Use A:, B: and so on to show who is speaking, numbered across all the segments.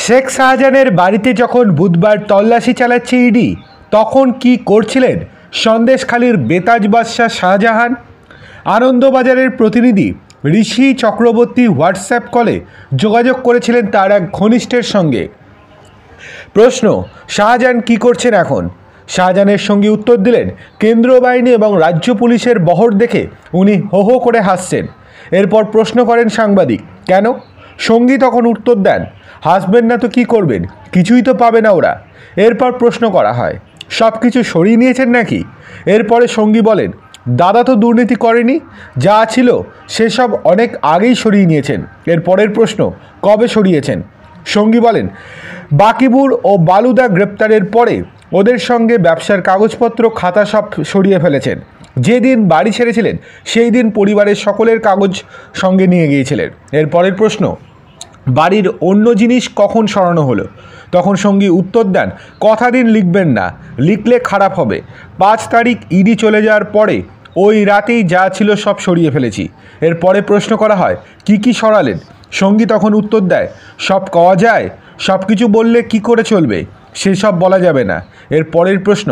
A: শেখ শাহজাহানের বাড়িতে যখন বুধবার তল্লাশি চালাচ্ছে ইডি, তখন কি করছিলেন সন্দেশখালীর বেতাজ বাদশাহ শাহজাহান? আনন্দবাজারের প্রতিনিধি ঋষি চক্রবর্তী হোয়াটসঅ্যাপ কলে যোগাযোগ করেছিলেন তার এক ঘনিষ্ঠের সঙ্গে। প্রশ্ন, শাহজাহান কি করছেন এখন? শাহজাহানের সঙ্গে উত্তর দিলেন, কেন্দ্রীয় বাহিনী এবং রাজ্য পুলিশের বহর দেখে উনি হো হো করে হাসছেন। এরপর প্রশ্ন করেন সাংবাদিক, কেন? সঙ্গী তখন উত্তর দেন, হাসবেন না তো কী করবেন, কিছুই তো পাবে না ওরা। এরপর প্রশ্ন করা হয়, সব কিছু সরিয়ে নিয়েছেন নাকি? এরপরে সঙ্গী বলেন, দাদা তো দুর্নীতি করেনি, যা ছিল সেসব অনেক আগেই সরিয়ে নিয়েছেন। এরপরের প্রশ্ন, কবে সরিয়েছেন? সঙ্গী বলেন, বাকিবুর ও বালুদা গ্রেপ্তারের পরে ওদের সঙ্গে ব্যবসার কাগজপত্র খাতা সব সরিয়ে ফেলেছেন। যেদিন বাড়ি ছেড়েছিলেন সেই দিন পরিবারের সকলের কাগজ সঙ্গে নিয়ে গিয়েছিলেন। এরপরের প্রশ্ন, বাড়ির অন্য জিনিস কখন সরানো হলো? তখন সঙ্গী উত্তর দেন, কথা দিন লিখবেন না, লিখলে খারাপ হবে। 5 তারিখ ইডি চলে যাওয়ার পরে ওই রাতেই যা ছিল সব সরিয়ে ফেলেছি। এরপরে প্রশ্ন করা হয়, কি কি সরালেন? সঙ্গী তখন উত্তর দেয়, সব কওয়া যায়, সব কিছু বললে কি করে চলবে, সেসব বলা যাবে না। এর পরের প্রশ্ন,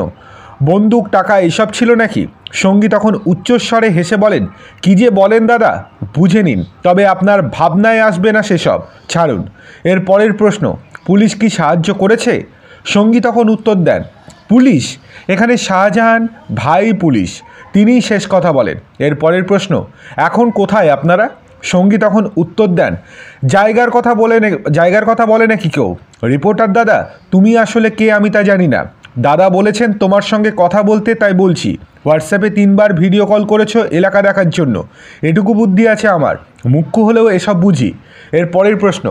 A: বন্দুক টাকা এসব ছিল নাকি? সঙ্গী তখন উচ্চস্বরে হেসে বলেন, কি যে বলেন দাদা, বুঝে নিন, তবে আপনার ভাবনায় আসবে না সেসব, ছাড়ুন। এর পরের প্রশ্ন, পুলিশ কি সাহায্য করেছে? সঙ্গী তখন উত্তর দেন, পুলিশ? এখানে শাহজাহান ভাই পুলিশ, তিনিই শেষ কথা বলেন। এর পরের প্রশ্ন, এখন কোথায় আপনারা? সঙ্গী তখন উত্তর দেন, জায়গার কথা বলে নাকি কেউ? রিপোর্টার দাদা, তুমি আসলে কে আমি তা জানি না। দাদা বলেছেন তোমার সঙ্গে কথা বলতে, তাই বলছি। হোয়াটসঅ্যাপে 3 বার ভিডিও কল করেছো এলাকা দেখার জন্য, এটুকু বুদ্ধি আছে আমার, মুখ্য হলেও এসব বুঝি। এর পরের প্রশ্ন,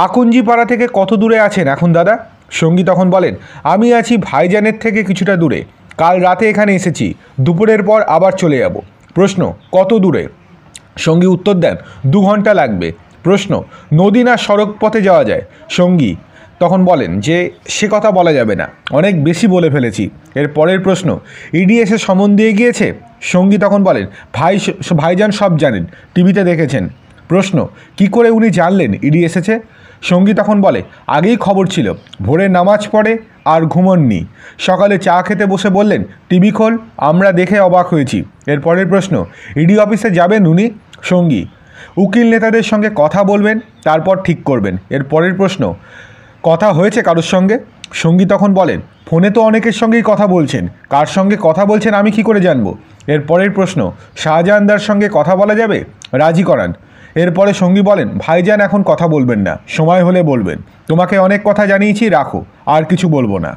A: আকুঞ্জি পাড়া থেকে কত দূরে আছেন এখন দাদা? সঙ্গী তখন বলেন, আমি আছি ভাইজানের থেকে কিছুটা দূরে, কাল রাতে এখানে এসেছি, দুপুরের পর আবার চলে যাব। প্রশ্ন, কত দূরে? সঙ্গী উত্তর দেন, 2 ঘন্টা লাগবে। প্রশ্ন, নদী না সড়ক পথে যাওয়া যায়? সঙ্গী তখন বলেন যে সে কথা বলা যাবে না, অনেক বেশি বলে ফেলেছি। এর পরের প্রশ্ন, ইডি এসে সমন দিয়ে গিয়েছে? সঙ্গী তখন বলেন, ভাইজান সব জানেন, টিভিতে দেখেছেন। প্রশ্ন, কি করে উনি জানলেন ইডি এসেছে? সঙ্গী তখন বলে, আগেই খবর ছিল, ভোরে নামাজ পড়ে আর ঘুমননি, সকালে চা খেতে বসে বললেন টিভি খোল, আমরা দেখে অবাক হয়েছি। এর পরের প্রশ্ন, ইডি অফিসে যাবেন উনি? সঙ্গী, উকিল নেতাদের সঙ্গে কথা বলবেন, তারপর ঠিক করবেন। এর পরের প্রশ্ন, কথা হয়েছে কারোর সঙ্গে? সঙ্গী তখন বলেন, ফোনে তো অনেকের সঙ্গেই কথা বলছেন, কার সঙ্গে কথা বলছেন আমি কি করে জানবো? এর পরের প্রশ্ন, শাহজাহানদার সঙ্গে কথা বলা যাবে? রাজি করান। এরপরে সঙ্গী বলেন, ভাইজান এখন কথা বলবেন না, সময় হলে বলবেন, তোমাকে অনেক কথা জানিয়েছি, রাখো, আর কিছু বলবো না।